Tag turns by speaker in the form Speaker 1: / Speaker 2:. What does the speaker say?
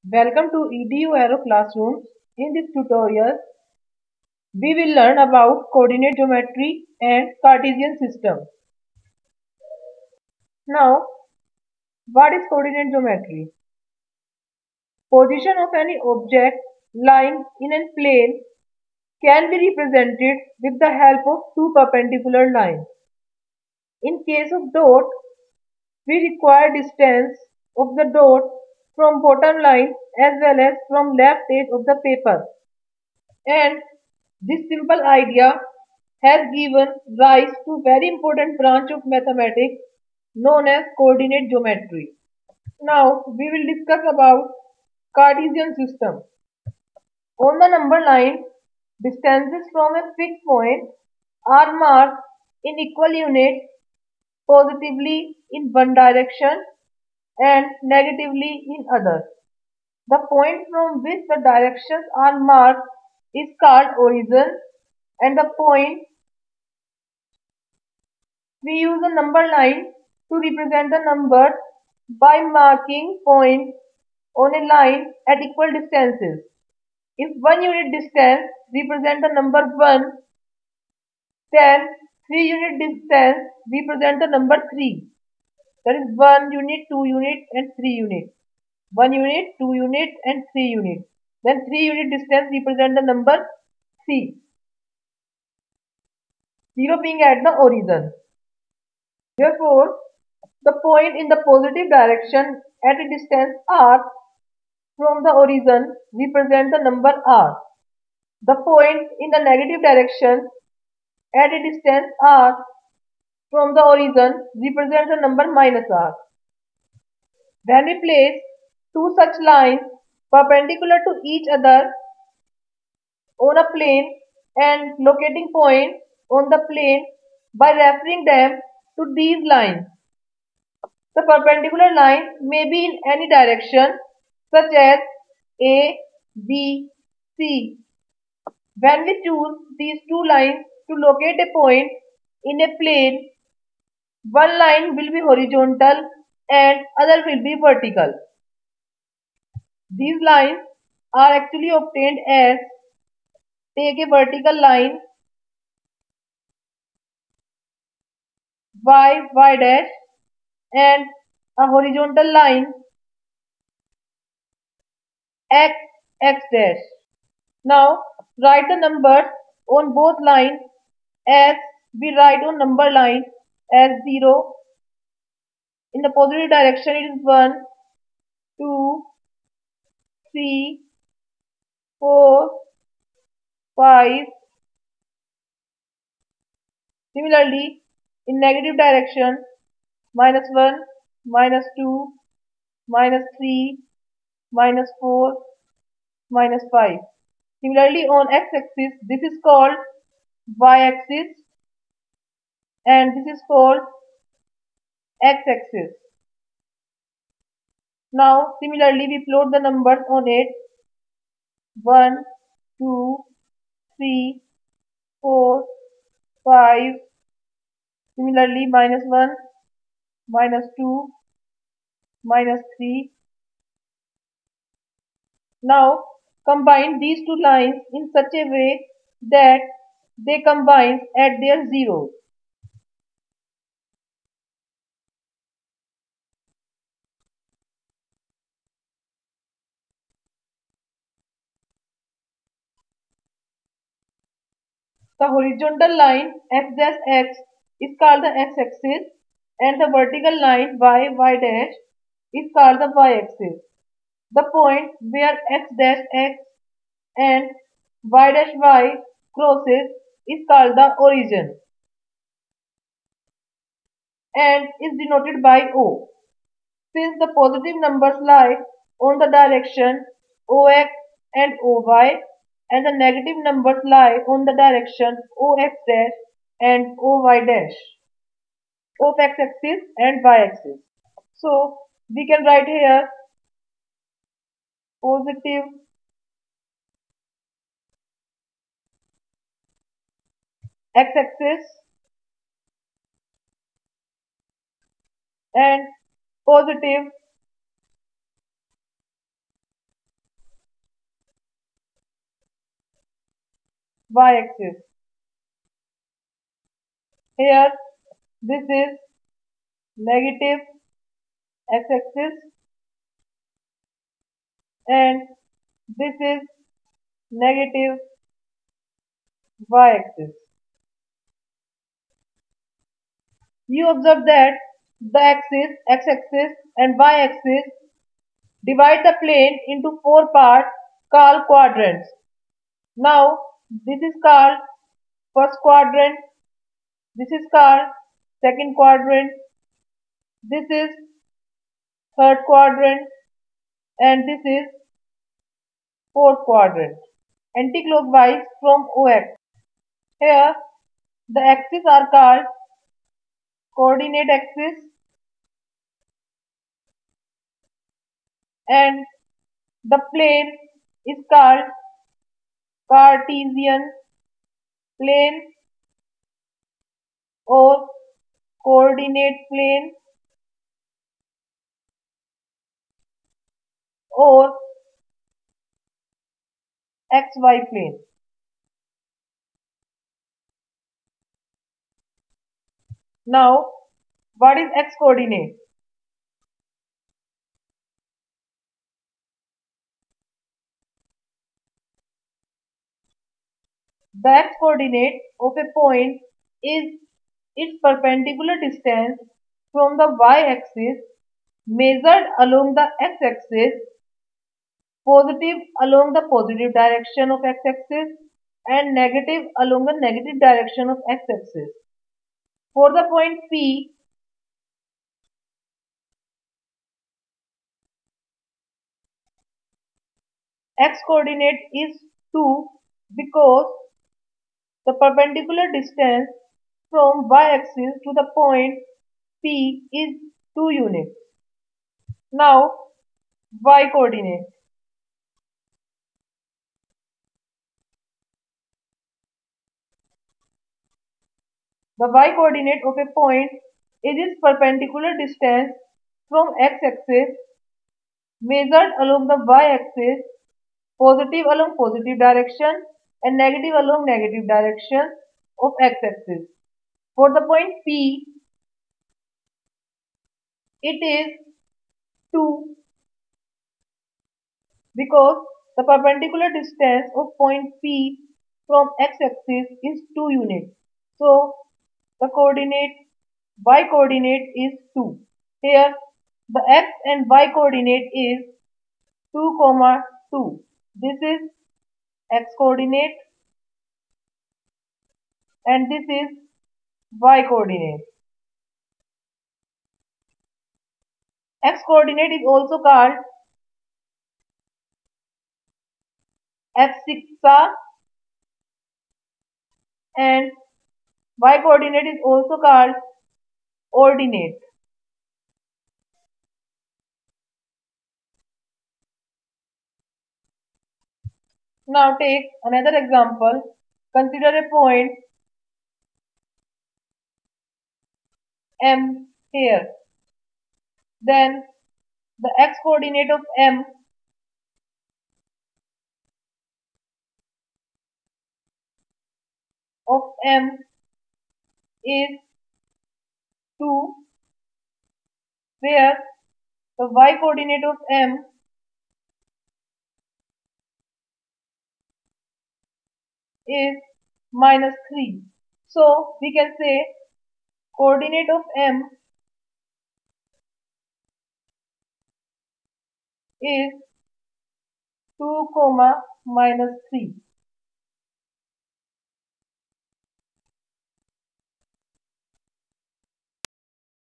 Speaker 1: Welcome to EDU Aero Classroom. In this tutorial, we will learn about coordinate geometry and Cartesian system. Now, what is coordinate geometry? Position of any object lying in a plane can be represented with the help of two perpendicular lines. In case of dot, we require distance of the dot from bottom line as well as from left edge of the paper. And this simple idea has given rise to very important branch of mathematics known as coordinate geometry. Now we will discuss about Cartesian system. On the number line, distances from a fixed point are marked in equal units positively in one direction and negatively in other. The point from which the directions are marked is called origin, and the point we use a number line to represent the number by marking points on a line at equal distances. If one unit distance represents the number 1, then 3 unit distance represents the number 3. That is 1 unit, 2 unit and 3 unit. 1 unit, 2 unit and 3 unit. Then 3 unit distance represent the number 3. 0 being at the origin. Therefore, the point in the positive direction at a distance r from the origin represents the number r. The point in the negative direction at a distance r from the origin represents the number minus r. When we place two such lines perpendicular to each other on a plane and locating points on the plane by referring them to these lines, the perpendicular line may be in any direction such as A, B, C. When we choose these two lines to locate a point in a plane, one line will be horizontal and other will be vertical. These lines are actually obtained as take a vertical line y dash and a horizontal line x dash. Now write the numbers on both lines as we write on number line as 0. In the positive direction it is 1, 2, 3, 4, 5. Similarly, in negative direction -1, -2, -3, -4, -5. Similarly, on x-axis, this is called y-axis and this is called x-axis. Now, similarly, we plot the numbers on it 1, 2, 3, 4, 5. Similarly, -1, -2, -3. Now, combine these two lines in such a way that they combine at their zeros. The horizontal line x dash x is called the x-axis and the vertical line y dash is called the y-axis. The point where x dash x and y dash y crosses is called the origin and is denoted by O. Since the positive numbers lie on the direction OX and OY and the negative numbers lie on the direction OX dash and OY dash of x-axis and y-axis. So we can write here positive x-axis and positive y-axis. Here this is negative x-axis and this is negative y-axis. You observe that the axis, x-axis and y-axis divide the plane into four parts called quadrants. Now this is called first quadrant, this is called second quadrant, this is third quadrant and this is fourth quadrant. Anticlockwise from OX. Here the axes are called coordinate axis and the plane is called Cartesian plane or coordinate plane or XY plane. Now, what is X coordinate? The X coordinate of a point is its perpendicular distance from the y-axis measured along the x-axis, positive along the positive direction of x-axis and negative along the negative direction of x-axis. For the point P, x coordinate is 2 because the perpendicular distance from y-axis to the point P is 2 units. Now, y coordinate. The y coordinate of a point is its perpendicular distance from x-axis measured along the y-axis, positive along positive direction and negative along negative direction of x-axis. For the point P, it is 2 because the perpendicular distance of point P from x-axis is 2 units. So, the coordinate y coordinate is 2. Here, the x and y coordinate is 2, 2. This is x coordinate and this is y coordinate. X coordinate is also called abscissa and y coordinate is also called ordinate. Now take another example. Consider a point M here. Then the x coordinate of M is 2, where the y coordinate of M is -3. So we can say coordinate of M is 2, -3.